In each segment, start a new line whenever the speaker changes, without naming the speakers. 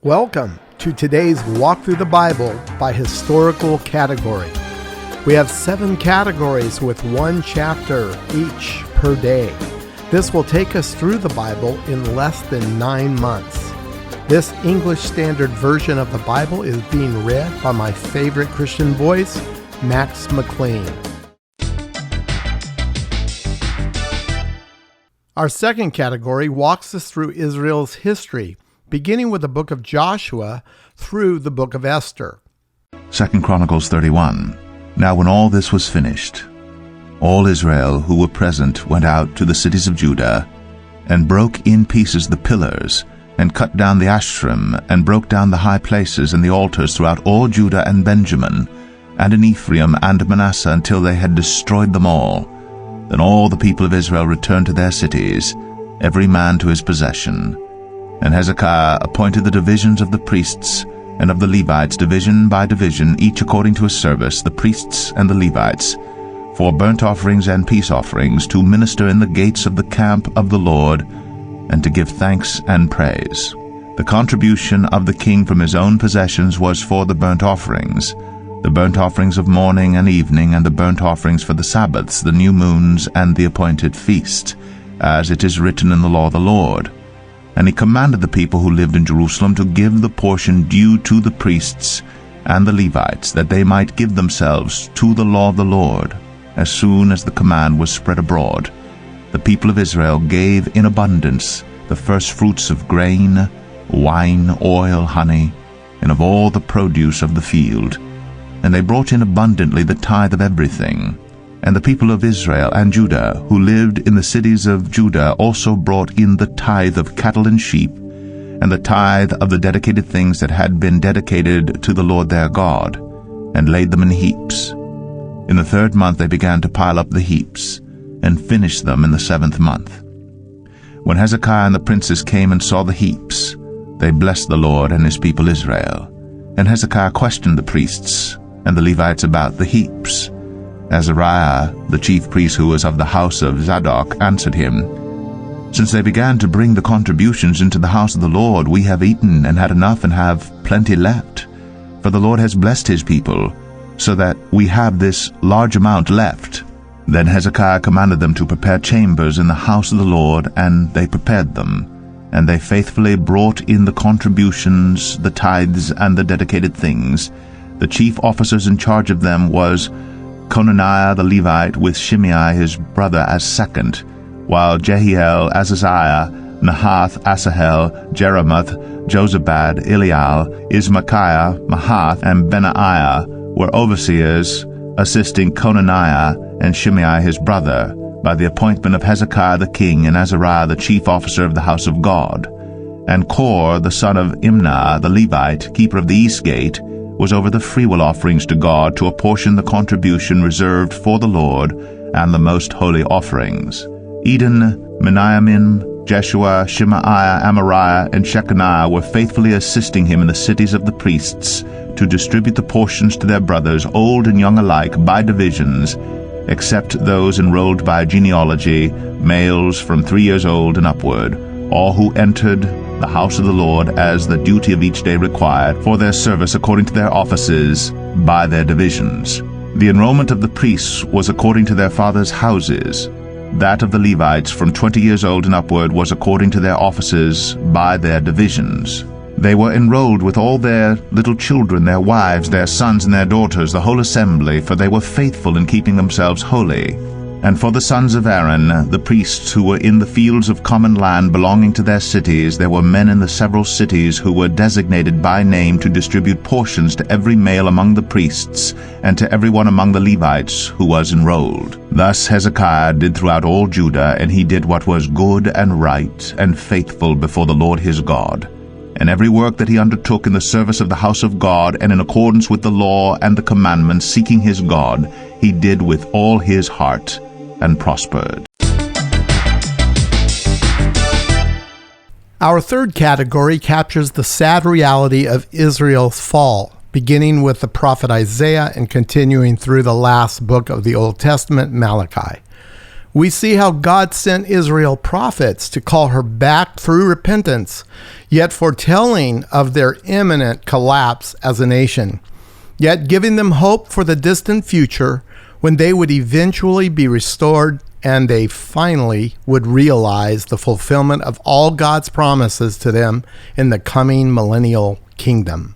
Welcome to today's Walk Through the Bible by historical category. We have 7 categories with 1 chapter each per day. This will take us through the Bible in less than 9 months. This English Standard Version of the Bible is being read by my favorite Christian voice, Max McLean. Our second category walks us through Israel's history, beginning with the book of Joshua through the book of Esther.
2 Chronicles 31. Now when all this was finished, all Israel who were present went out to the cities of Judah, and broke in pieces the pillars, and cut down the Ashram, and broke down the high places and the altars throughout all Judah and Benjamin, and in Ephraim and Manasseh, until they had destroyed them all. Then all the people of Israel returned to their cities, every man to his possession. And Hezekiah appointed the divisions of the priests and of the Levites, division by division, each according to his service, the priests and the Levites, for burnt offerings and peace offerings, to minister in the gates of the camp of the Lord, and to give thanks and praise. The contribution of the king from his own possessions was for the burnt offerings of morning and evening, and the burnt offerings for the Sabbaths, the new moons, and the appointed feast, as it is written in the law of the Lord. And he commanded the people who lived in Jerusalem to give the portion due to the priests and the Levites, that they might give themselves to the law of the Lord. As soon as the command was spread abroad, the people of Israel gave in abundance the first fruits of grain, wine, oil, honey, and of all the produce of the field. And they brought in abundantly the tithe of everything. And the people of Israel and Judah, who lived in the cities of Judah, also brought in the tithe of cattle and sheep, and the tithe of the dedicated things that had been dedicated to the Lord their God, and laid them in heaps. In the 3rd month they began to pile up the heaps, and finished them in the 7th month. When Hezekiah and the princes came and saw the heaps, they blessed the Lord and his people Israel. And Hezekiah questioned the priests and the Levites about the heaps. Azariah, the chief priest who was of the house of Zadok, answered him, Since they began to bring the contributions into the house of the Lord, we have eaten and had enough and have plenty left. For the Lord has blessed his people, so that we have this large amount left. Then Hezekiah commanded them to prepare chambers in the house of the Lord, and they prepared them. And they faithfully brought in the contributions, the tithes, and the dedicated things. The chief officers in charge of them was Conaniah the Levite, with Shimei his brother as second, while Jehiel, Azaziah, Nahath, Asahel, Jeremoth, Jozabad, Elial, Ismachiah, Mahath, and Benaiah were overseers, assisting Conaniah and Shimei his brother, by the appointment of Hezekiah the king and Azariah the chief officer of the house of God. And Kor the son of Imnah the Levite, keeper of the east gate, was over the freewill offerings to God, to apportion the contribution reserved for the Lord and the most holy offerings. Eden, Meniamin, Jeshua, Shemaiah, Amariah, and Shechaniah were faithfully assisting him in the cities of the priests, to distribute the portions to their brothers, old and young alike, by divisions, except those enrolled by genealogy, males from 3 years old and upward, all who entered the house of the Lord as the duty of each day required, for their service according to their offices, by their divisions. The enrollment of the priests was according to their fathers' houses. That of the Levites from 20 years old and upward was according to their offices, by their divisions. They were enrolled with all their little children, their wives, their sons, and their daughters, the whole assembly, for they were faithful in keeping themselves holy. And for the sons of Aaron, the priests who were in the fields of common land belonging to their cities, there were men in the several cities who were designated by name to distribute portions to every male among the priests, and to every one among the Levites who was enrolled. Thus Hezekiah did throughout all Judah, and he did what was good and right and faithful before the Lord his God. And every work that he undertook in the service of the house of God, and in accordance with the law and the commandments, seeking his God, he did with all his heart, and prospered.
Our third category captures the sad reality of Israel's fall, beginning with the prophet Isaiah and continuing through the last book of the Old Testament, Malachi. We see how God sent Israel prophets to call her back through repentance, yet foretelling of their imminent collapse as a nation, yet giving them hope for the distant future when they would eventually be restored and they finally would realize the fulfillment of all God's promises to them in the coming millennial kingdom.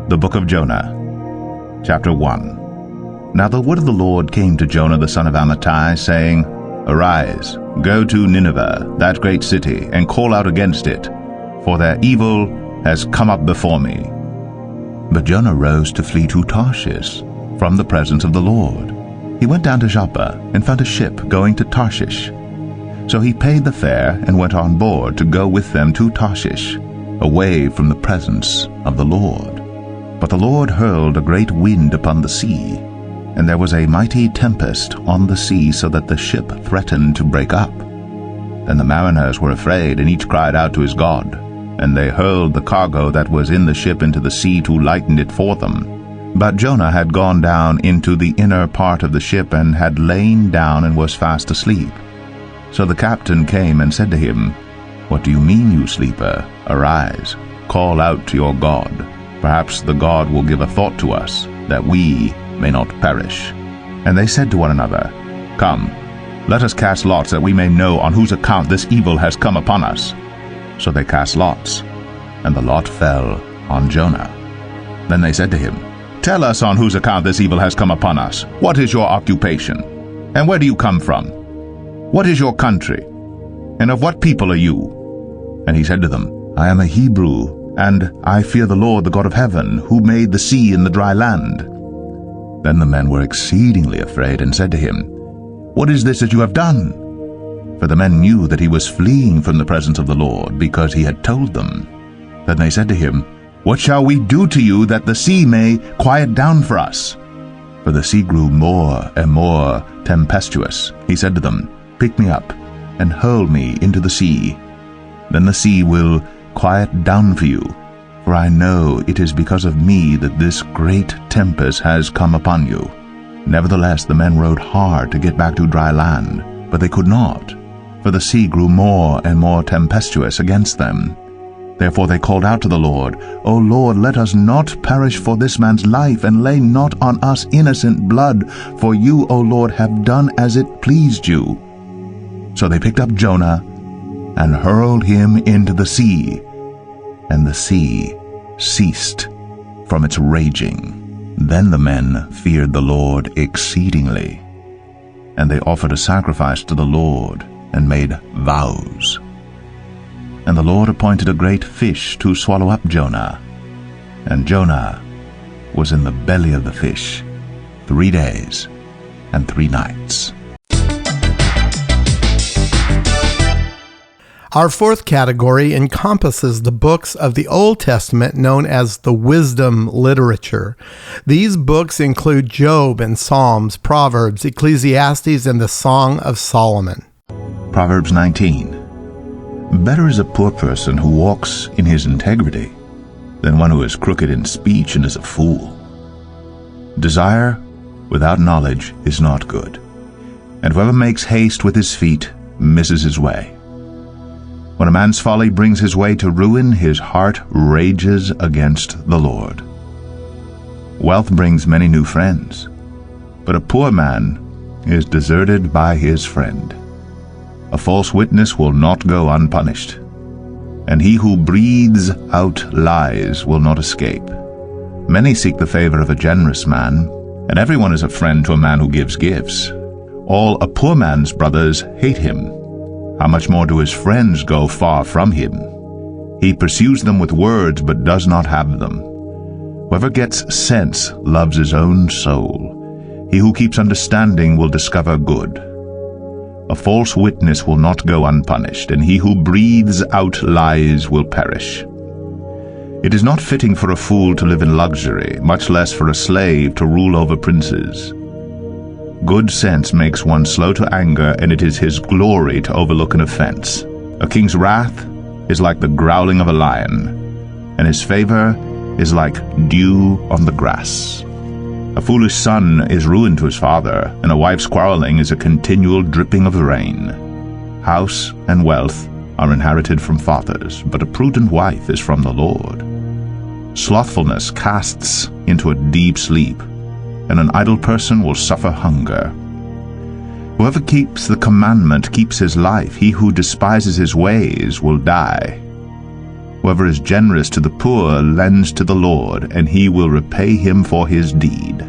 The Book of Jonah, Chapter 1. Now the word of the Lord came to Jonah the son of Amittai, saying, Arise, go to Nineveh, that great city, and call out against it, for their evil has come up before me. But Jonah rose to flee to Tarshish from the presence of the Lord. He went down to Joppa and found a ship going to Tarshish. So he paid the fare and went on board to go with them to Tarshish, away from the presence of the Lord. But the Lord hurled a great wind upon the sea, and there was a mighty tempest on the sea, so that the ship threatened to break up. Then the mariners were afraid, and each cried out to his God. And they hurled the cargo that was in the ship into the sea to lighten it for them. But Jonah had gone down into the inner part of the ship, and had lain down and was fast asleep. So the captain came and said to him, What do you mean, you sleeper? Arise, call out to your God. Perhaps the God will give a thought to us, that we may not perish. And they said to one another, Come, let us cast lots, that we may know on whose account this evil has come upon us. So they cast lots, and the lot fell on Jonah. Then they said to him, Tell us on whose account this evil has come upon us. What is your occupation? And where do you come from? What is your country? And of what people are you? And he said to them, I am a Hebrew, and I fear the Lord, the God of heaven, who made the sea and the dry land. Then the men were exceedingly afraid, and said to him, What is this that you have done? For the men knew that he was fleeing from the presence of the Lord, because he had told them. Then they said to him, What shall we do to you, that the sea may quiet down for us? For the sea grew more and more tempestuous. He said to them, Pick me up, and hurl me into the sea. Then the sea will quiet down for you, for I know it is because of me that this great tempest has come upon you. Nevertheless the men rowed hard to get back to dry land, but they could not, for the sea grew more and more tempestuous against them. Therefore they called out to the Lord, O Lord, let us not perish for this man's life, and lay not on us innocent blood, for you, O Lord, have done as it pleased you. So they picked up Jonah and hurled him into the sea, and the sea ceased from its raging. Then the men feared the Lord exceedingly, and they offered a sacrifice to the Lord, and made vows. And the Lord appointed a great fish to swallow up Jonah, and Jonah was in the belly of the fish 3 days and 3 nights.
Our fourth category encompasses the books of the Old Testament known as the wisdom literature. These books include Job and Psalms, Proverbs, Ecclesiastes, and the Song of Solomon.
Proverbs 19. Better is a poor person who walks in his integrity than one who is crooked in speech and is a fool. Desire without knowledge is not good, and whoever makes haste with his feet misses his way. When a man's folly brings his way to ruin, his heart rages against the Lord. Wealth brings many new friends, but a poor man is deserted by his friend. A false witness will not go unpunished, and he who breathes out lies will not escape. Many seek the favor of a generous man, and everyone is a friend to a man who gives gifts. All a poor man's brothers hate him. How much more do his friends go far from him? He pursues them with words, but does not have them. Whoever gets sense loves his own soul. He who keeps understanding will discover good. A false witness will not go unpunished, and he who breathes out lies will perish. It is not fitting for a fool to live in luxury, much less for a slave to rule over princes. Good sense makes one slow to anger, and it is his glory to overlook an offense. A king's wrath is like the growling of a lion, and his favor is like dew on the grass. A foolish son is ruin to his father, and a wife's quarreling is a continual dripping of the rain. House and wealth are inherited from fathers, but a prudent wife is from the Lord. Slothfulness casts into a deep sleep, and an idle person will suffer hunger. Whoever keeps the commandment keeps his life. He who despises his ways will die. Whoever is generous to the poor lends to the Lord, and he will repay him for his deed.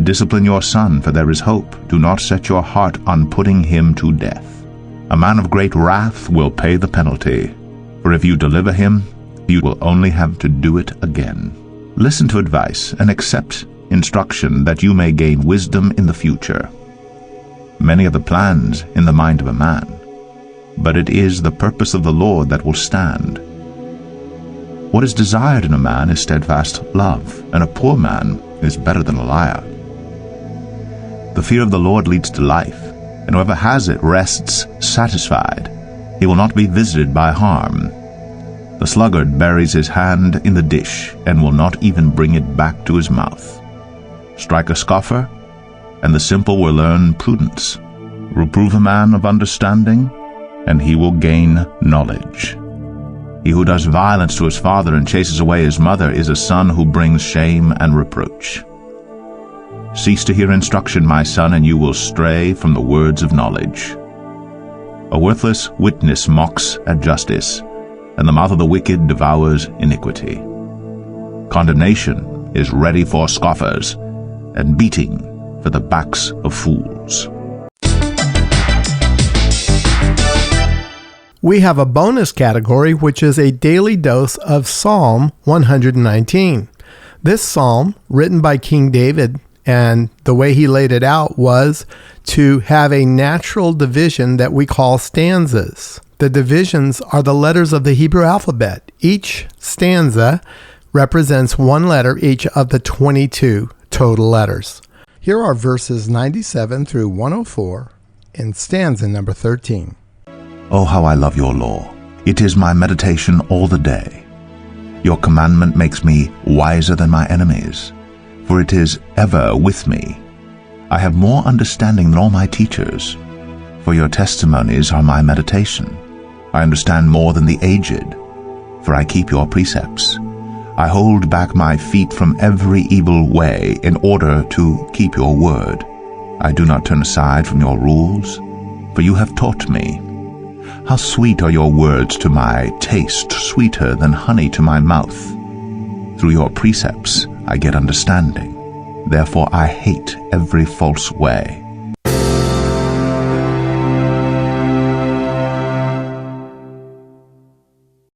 Discipline your son, for there is hope. Do not set your heart on putting him to death. A man of great wrath will pay the penalty, for if you deliver him, you will only have to do it again. Listen to advice and accept instruction, that you may gain wisdom in the future. Many are the plans in the mind of a man, but it is the purpose of the Lord that will stand. What is desired in a man is steadfast love, and a poor man is better than a liar. The fear of the Lord leads to life, and whoever has it rests satisfied. He will not be visited by harm. The sluggard buries his hand in the dish, and will not even bring it back to his mouth. Strike a scoffer, and the simple will learn prudence. Reprove a man of understanding, and he will gain knowledge. He who does violence to his father and chases away his mother is a son who brings shame and reproach. Cease to hear instruction, my son, and you will stray from the words of knowledge. A worthless witness mocks at justice, and the mouth of the wicked devours iniquity. Condemnation is ready for scoffers, and beating for the backs of fools.
We have a bonus category, which is a daily dose of Psalm 119. This psalm, written by King David, and the way he laid it out was to have a natural division that we call stanzas. The divisions are the letters of the Hebrew alphabet. Each stanza represents one letter each of the 22 total letters. Here are verses 97 through 104 in stanza number 13.
Oh, how I love your law! It is my meditation all the day. Your commandment makes me wiser than my enemies, for it is ever with me. I have more understanding than all my teachers, for your testimonies are my meditation. I understand more than the aged, for I keep your precepts. I hold back my feet from every evil way in order to keep your word. I do not turn aside from your rules, for you have taught me. How sweet are your words to my taste, sweeter than honey to my mouth. Through your precepts I get understanding. Therefore I hate every false way.